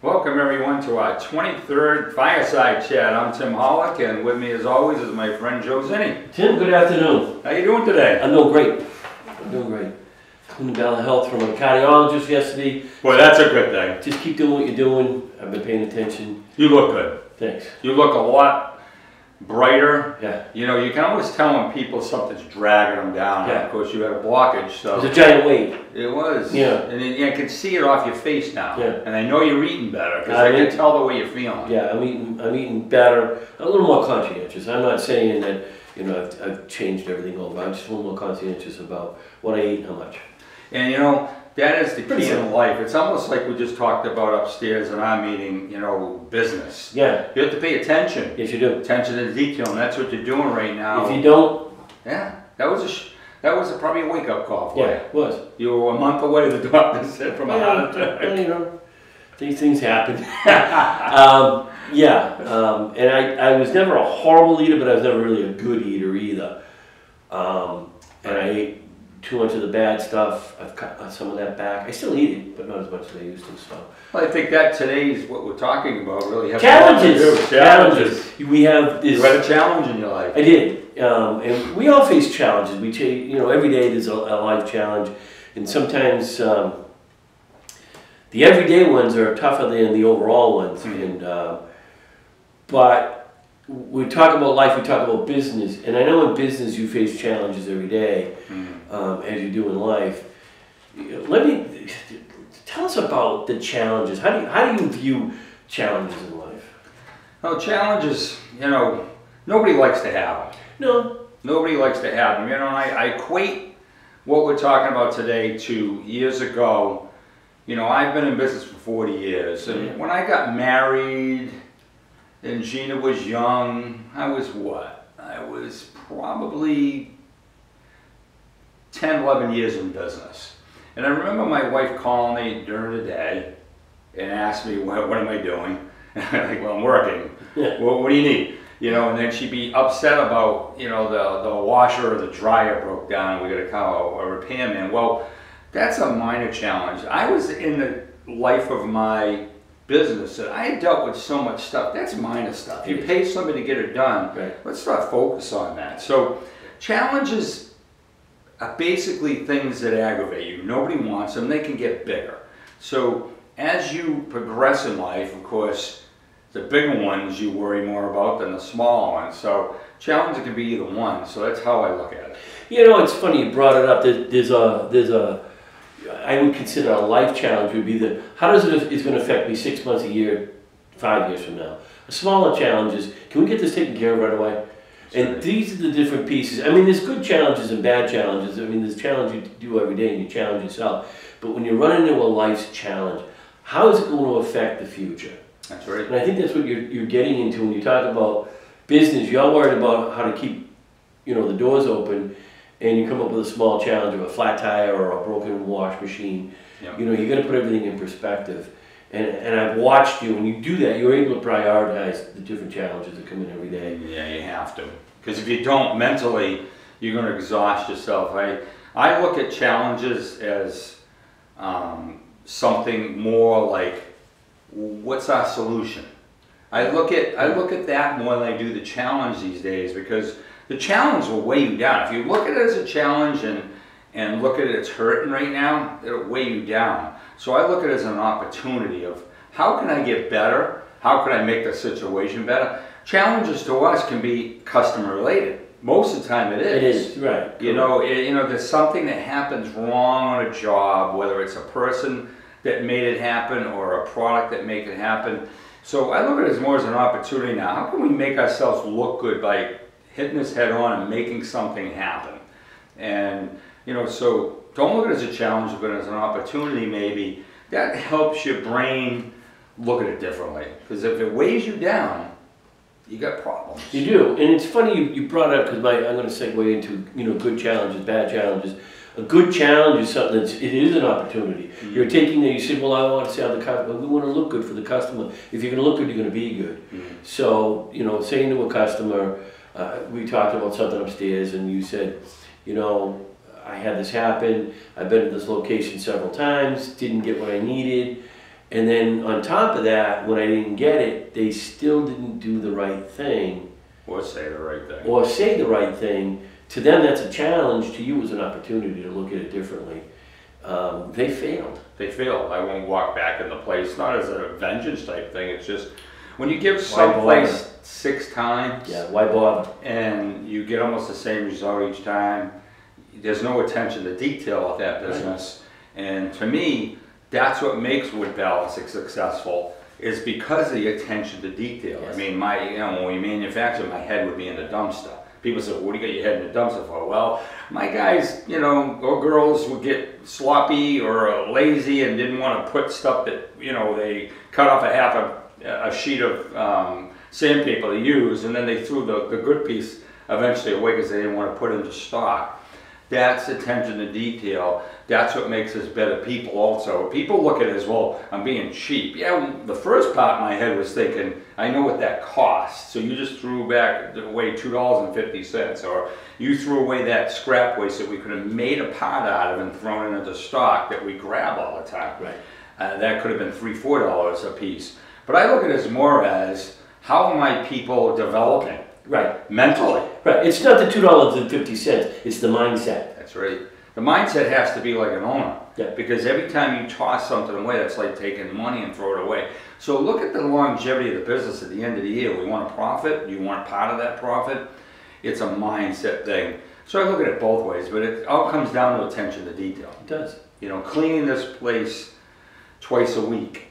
Welcome everyone to our 23rd Fireside Chat. I'm Tim Hollick, and with me as always is my friend Joe Zinni. Tim, good afternoon. How you doing today? I'm doing great. Coming down the health from a cardiologist yesterday. Boy, that's a good thing. Just keep doing what you're doing. I've been paying attention. You look good. Thanks. You look a lot brighter. Yeah. You know, you can always tell when people something's dragging them down. Yeah. Of course, you had a blockage, so. It was a giant weight. It was. Yeah. And I can see it off your face now. Yeah. And I know you're eating better, because I can tell the way you're feeling. Yeah, I'm eating better. A little more conscientious. I'm not saying that, you know, I've changed everything over. I'm just a little more conscientious about what I eat and how much. And you know, that is the key in life. It's almost like we just talked about upstairs in our meeting, you know, business. Yeah. You have to pay attention. Yes, you do. Attention to detail, and that's what you're doing right now. If you don't... Yeah, that was probably a wake-up call for you. Yeah, it was. You were a month away, the doctor said, from a heart attack. You know, these things happen. And I was never a horrible eater, but I was never really a good eater either. And I ate too much of the bad stuff. I've cut some of that back. I still eat it, but not as much as I used to. So. Well, I think that today's what we're talking about really has challenges. Challenges. We have this. You had a challenge in your life. I did, and we all face challenges. We take, you know, every day there's a life challenge, and sometimes the everyday ones are tougher than the overall ones. Mm-hmm. But we talk about life, we talk about business, and I know in business you face challenges every day, as you do in life. Tell us about the challenges. How do you view challenges in life? Well, challenges, you know, nobody likes to have them. No. Nobody likes to have them. You know, I equate what we're talking about today to years ago. You know, I've been in business for 40 years, and when I got married, and Gina was young, I was what? I was probably 10, 11 years in business. And I remember my wife calling me during the day and asked me, what am I doing? And I'm like, well, I'm working. Yeah. Well, what do you need? You know, and then she'd be upset about, you know, the washer or the dryer broke down, we got to call a repairman. Well, that's a minor challenge. I was in the life of my business, and I had dealt with so much stuff. That's minor stuff. You pay somebody to get it done. Right. Let's not focus on that. So challenges are basically things that aggravate you. Nobody wants them. They can get bigger. So as you progress in life, of course, the bigger ones you worry more about than the small ones. So challenges can be either one. So that's how I look at it. You know, it's funny you brought it up. There's a I would consider a life challenge would be how does it's going to affect me 6 months, a year, 5 years from now. A smaller challenge is, can we get this taken care of right away? And these are the different pieces. I mean, there's good challenges and bad challenges. I mean, there's challenge you do every day and you challenge yourself. But when you run into a life's challenge, how is it going to affect the future? That's right. And I think that's what you're getting into when you talk about business. You're worried about how to keep, you know, the doors open, and you come up with a small challenge of a flat tire or a broken wash machine. Yep. You know, you got to put everything in perspective. And I've watched you, and you do that. You're able to prioritize the different challenges that come in every day. Yeah, you have to. Because if you don't, mentally, you're going to exhaust yourself. I look at challenges as something more like, what's our solution? I look at that more than I do the challenge these days, because the challenge will weigh you down. If you look at it as a challenge and look at it as hurting right now, it'll weigh you down. So I look at it as an opportunity of, how can I get better? How can I make the situation better? Challenges to us can be customer related. Most of the time it is. It is, right. You know, there's something that happens wrong on a job, whether it's a person that made it happen or a product that made it happen. So I look at it as more as an opportunity now. How can we make ourselves look good by hitting this head on and making something happen? And, you know, so don't look at it as a challenge, but as an opportunity maybe. That helps your brain look at it differently. Because if it weighs you down, you got problems. You do. And it's funny you brought it up, because I'm going to segue into, you know, good challenges, bad challenges. A good challenge is something it is an opportunity. Mm-hmm. You're taking that, you said, well, I want to see how the customer, we want to look good for the customer. If you're going to look good, you're going to be good. Mm-hmm. So, you know, saying to a customer, we talked about something upstairs, and you said, you know, I had this happen, I've been at this location several times, didn't get what I needed, And then on top of that, when I didn't get it, they still didn't do the right thing. Or say the right thing. Or say the right thing. To them, that's a challenge. To you, it was an opportunity to look at it differently. They failed. They failed. I won't walk back in the place, not as a vengeance type thing. It's just when you give some place 6 times, yeah, why bother? And you get almost the same result each time. There's no attention to detail of that business. Right. And to me, that's what makes wood balancing successful, is because of the attention to detail. Yes. I mean, when we manufacture, my head would be in the dumpster. People say, what do you got your head in the dumpster for? Well, my guys, or girls would get sloppy or lazy and didn't want to put stuff that, they cut off a sheet of sandpaper to use, and then they threw the good piece eventually away because they didn't want to put it into stock. That's attention to detail. That's what makes us better people also. People look at it as, well, I'm being cheap. Yeah, the first part of my head was thinking, I know what that costs. So you just threw away $2.50, or you threw away that scrap waste that we could have made a part out of and thrown it into stock that we grab all the time. Right. That could have been $3, $4 a piece. But I look at it as more as, how are my people developing? Right. Mentally. Right. It's not the $2.50. It's the mindset. That's right. The mindset has to be like an owner. Yeah. Because every time you toss something away, that's like taking money and throw it away. So look at the longevity of the business at the end of the year. We want a profit. You want part of that profit. It's a mindset thing. So I look at it both ways, but it all comes down to attention to detail. It does. Cleaning this place twice a week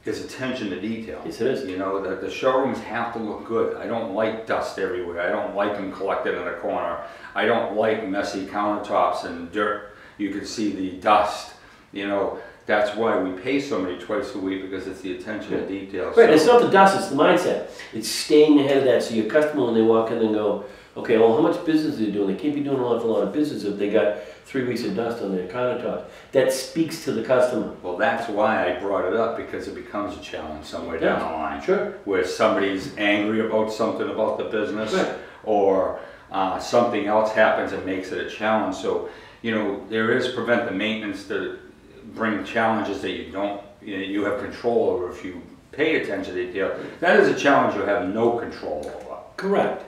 is attention to detail. Yes, it is. The showrooms have to look good. I don't like dust everywhere. I don't like them collected in a corner. I don't like messy countertops and dirt. You can see the dust. That's why we pay somebody twice a week, because it's the attention to detail. Right, so, it's not the dust, it's the mindset. It's staying ahead of that, so your customer, when they walk in and go, okay, well, how much business are they doing? They can't be doing an awful lot of business if they got 3 weeks of dust on their countertop. That speaks to the customer. Well, that's why I brought it up, because it becomes a challenge somewhere down the line. Sure. Where somebody's angry about something about the business, right, or something else happens and makes it a challenge. So, there is preventive maintenance to bring challenges that you have control over if you pay attention to detail. That is a challenge you have no control over. Correct.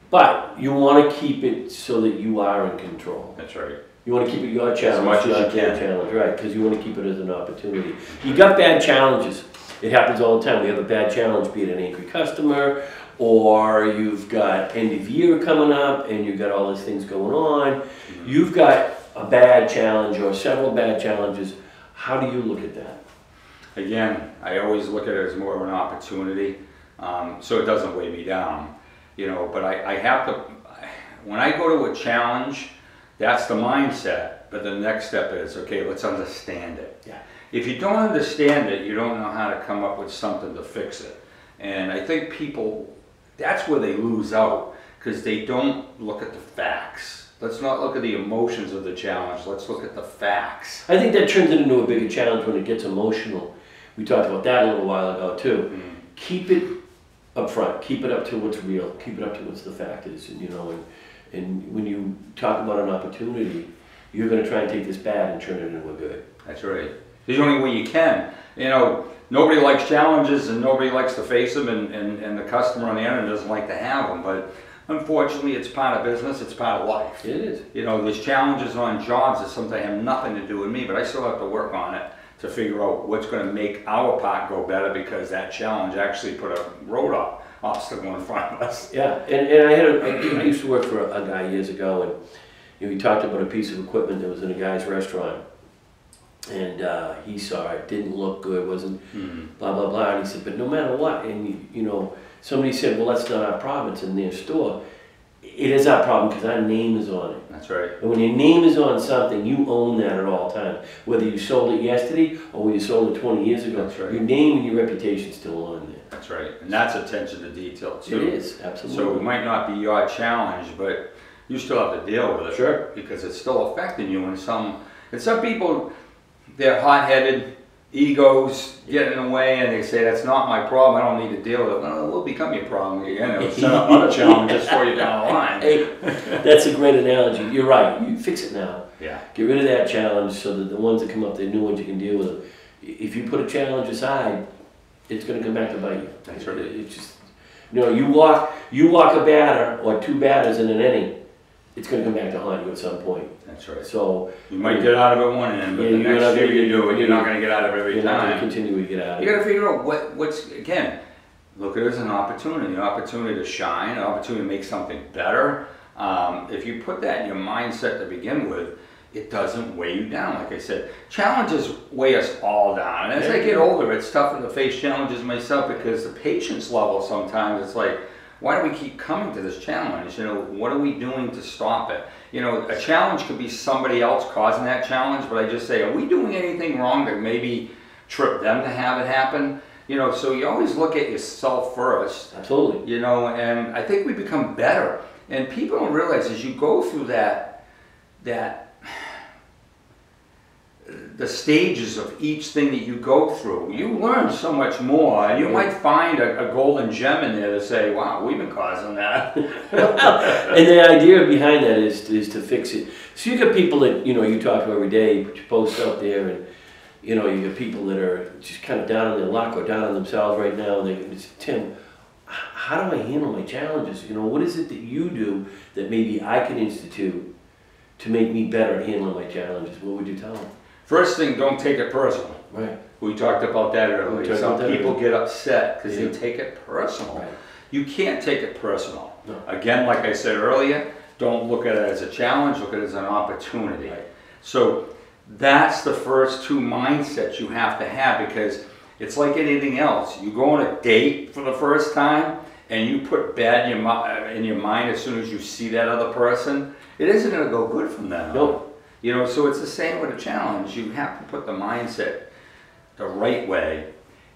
But you want to keep it so that you are in control. That's right. You want to keep it your challenge, as much as you can. Challenge, right? Because you want to keep it as an opportunity. You got bad challenges. It happens all the time. We have a bad challenge, be it an angry customer, or you've got end of year coming up, and you've got all these things going on. Mm-hmm. You've got a bad challenge or several bad challenges. How do you look at that? Again, I always look at it as more of an opportunity, so it doesn't weigh me down. But I have to, when I go to a challenge, that's the mindset, but the next step is, okay, let's understand it. Yeah. If you don't understand it, you don't know how to come up with something to fix it. And I think people, that's where they lose out, because they don't look at the facts. Let's not look at the emotions of the challenge, let's look at the facts. I think that turns it into a bigger challenge when it gets emotional. We talked about that a little while ago too. Mm-hmm. Keep it up front, keep it up to what's real, keep it up to what's the fact is, and when you talk about an opportunity, you're going to try and take this bad and turn it into a good. That's right. It's the only way you can. Nobody likes challenges and nobody likes to face them, and the customer on the end doesn't like to have them, but unfortunately it's part of business, it's part of life. It is. There's challenges on jobs that sometimes have nothing to do with me, but I still have to work on it to figure out what's going to make our part go better, because that challenge actually put a road obstacle in front of us. Yeah, and I used to work for a guy years ago, and we talked about a piece of equipment that was in a guy's restaurant, and he saw it, didn't look good, wasn't blah blah blah, and he said, but no matter what, and somebody said, well, that's not our problem, it's in their store. It is our problem because our name is on it. That's right. And when your name is on something, you own that at all times. Whether you sold it yesterday or when you sold it 20 years ago, that's right, your name and your reputation is still on there. That's right. And that's attention to detail too. It is, absolutely. So it might not be your challenge, but you still have to deal with it. Sure. Because it's still affecting you, and some people, they're hot-headed, egos get in the way, and they say, that's not my problem, I don't need to deal with it. Well, it will become your problem again. It'll set up other challenges for you down the line. Hey, that's a great analogy. You're right. You fix it now. Yeah. Get rid of that challenge so that the ones that come up, the new ones, you can deal with them. if you put a challenge aside, it's going to come back to bite you. That's right. It's just, you walk a batter or two batters in an inning, it's going to come back to haunt you at some point. That's right. So you might get out of it one end, but the next year you do it, you're not going to get out of it every you're not time. going to continue to get out of it. You got to figure out what's, again, look at it as an opportunity to shine, an opportunity to make something better. If you put that in your mindset to begin with, it doesn't weigh you down. Like I said, challenges weigh us all down. And as I get older, it's tougher to face challenges myself because the patience level sometimes, it's like, why do we keep coming to this challenge? What are we doing to stop it? A challenge could be somebody else causing that challenge, but I just say, are we doing anything wrong that maybe trip them to have it happen? So you always look at yourself first. Absolutely. And I think we become better. And people don't realize as you go through the stages of each thing that you go through, you learn so much more. And you might find a golden gem in there to say, wow, we've been causing that. And the idea behind that is to fix it. So you got people that, you talk to every day, put your posts out there, and you got people that are just kind of down on their luck or down on themselves right now. And they say, Tim, how do I handle my challenges? What is it that you do that maybe I can institute to make me better at handling my challenges? What would you tell them? First thing, don't take it personal. Right. We talked about that earlier. Some people get upset because Yeah. they take it personal. Right. You can't take it personal. No. Again, like I said earlier, don't look at it as a challenge, look at it as an opportunity. Right. So that's the first two mindsets you have to have, because it's like anything else. You go on a date for the first time and you put bad in your mind as soon as you see that other person, it isn't going to go good from then on. Nope. So it's the same with a challenge. You have to put the mindset the right way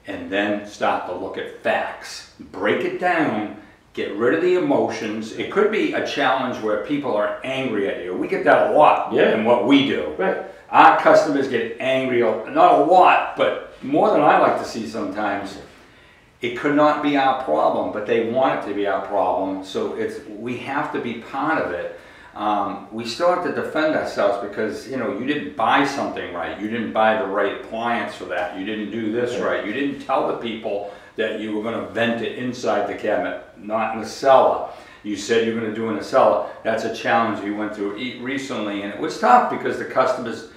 and then start to look at facts. Break it down, get rid of the emotions. It could be a challenge where people are angry at you. We get that a lot in what we do. Right. Our customers get angry, not a lot, but more than I like to see sometimes. It could not be our problem, but they want it to be our problem. So we have to be part of it. We still have to defend ourselves because, you didn't buy something right. You didn't buy the right appliance for that. You didn't do this right. You didn't tell the people that you were going to vent it inside the cabinet, not in the cellar. You said you were going to do it in the cellar. That's a challenge we went through recently, and it was tough because the customers,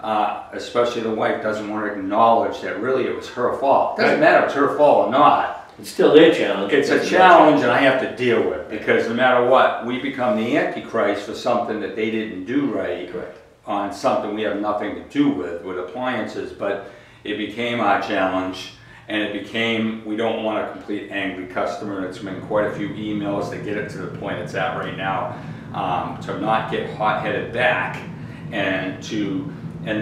especially the wife, doesn't want to acknowledge that really it was her fault. It doesn't matter if it's her fault or not. It's still their challenge. It's a challenge and I have to deal with, because no matter what, we become the Antichrist for something that they didn't do right. Correct. On something we have nothing to do with appliances, but it became our challenge, and it became, we don't want a complete angry customer. It's been quite a few emails to get it to the point it's at right now, to not get hot-headed back, and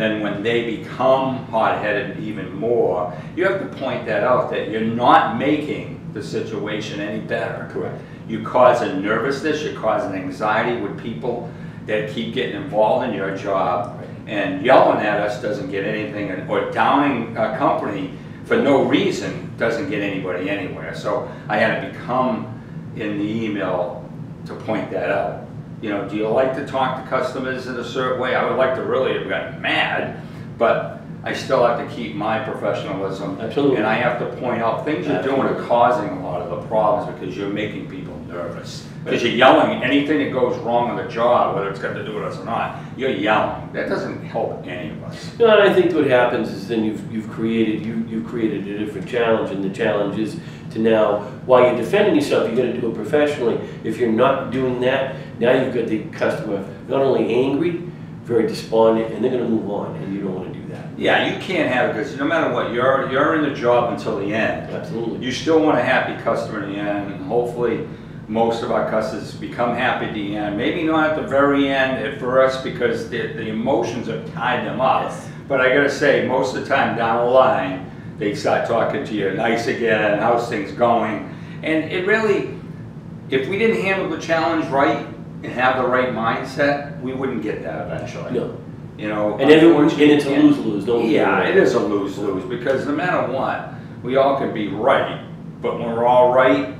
then when they become hot-headed even more, you have to point that out, that you're not making the situation any better. Correct. You cause a nervousness, you cause an anxiety with people that keep getting involved in your job, and yelling at us doesn't get anything, or downing a company for no reason doesn't get anybody anywhere. So I had to become in the email to point that out. Do you like to talk to customers in a certain way? I would like to really have gotten mad, but I still have to keep my professionalism. Absolutely. And I have to point out things you're doing are causing a lot of the problems because you're making people nervous. Because you're yelling, anything that goes wrong on the job, whether it's got to do with us or not, you're yelling. That doesn't help any of us. No, and I think what happens is then you've created a different challenge, and the challenge is to now, while you're defending yourself, you're going to do it professionally. If you're not doing that, now you've got the customer not only angry, very despondent, and they're going to move on, and you don't want to do that. Yeah, you can't have it, because no matter what, you're in the job until the end. Absolutely. You still want a happy customer in the end, and hopefully most of our customers become happy at the end. Maybe not at the very end at first, because the emotions have tied them up. Yes. But I gotta say, most of the time down the line, they start talking to you nice again, how's things going? And it really, if we didn't handle the challenge right and have the right mindset, we wouldn't get that eventually. No. And it's a lose-lose, don't we? Yeah, it is a lose-lose, because no matter what, we all can be right, but when we're all right,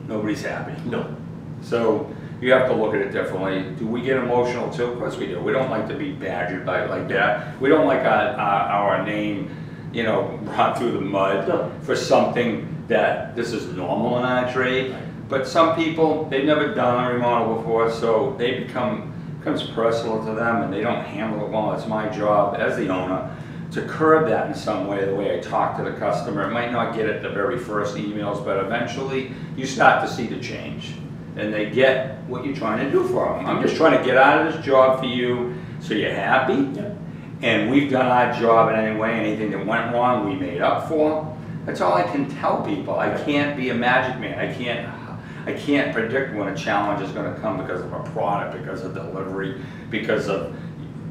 nobody's happy. No. So you have to look at it differently. Do we get emotional too? Of course we do. We don't like to be badgered by it like that. We don't like our name you know, brought through the mud No. for something that this is normal in our trade. But some people, they've never done a remodel before, so they becomes personal to them and they don't handle it well. It's my job as the owner to curb that in some way, the way I talk to the customer. It might not get it the very first emails, but eventually you start to see the change. And they get what you're trying to do for them. I'm just trying to get out of this job for you so you're happy. Yeah. And we've done our job in any way. Anything that went wrong, we made up for. That's all I can tell people. I can't be a magic man. I can't predict when a challenge is going to come because of a product, because of delivery, because of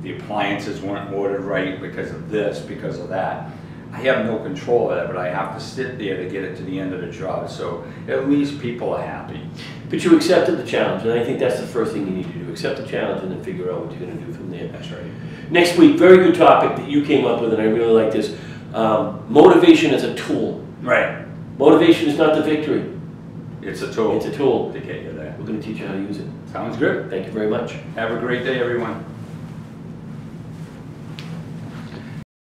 the appliances weren't ordered right, because of this, because of that. I have no control of that, but I have to sit there to get it to the end of the job, so at least people are happy. But you accepted the challenge, and I think that's the first thing you need to do. Accept the challenge and then figure out what you're going to do from there. That's right. Next week, very good topic that you came up with, and I really like this. Motivation as a tool. Right. Motivation is not the victory. It's a tool. It's a tool. To get you there. We're going to teach you how to use it. Sounds good. Thank you very much. Have a great day, everyone.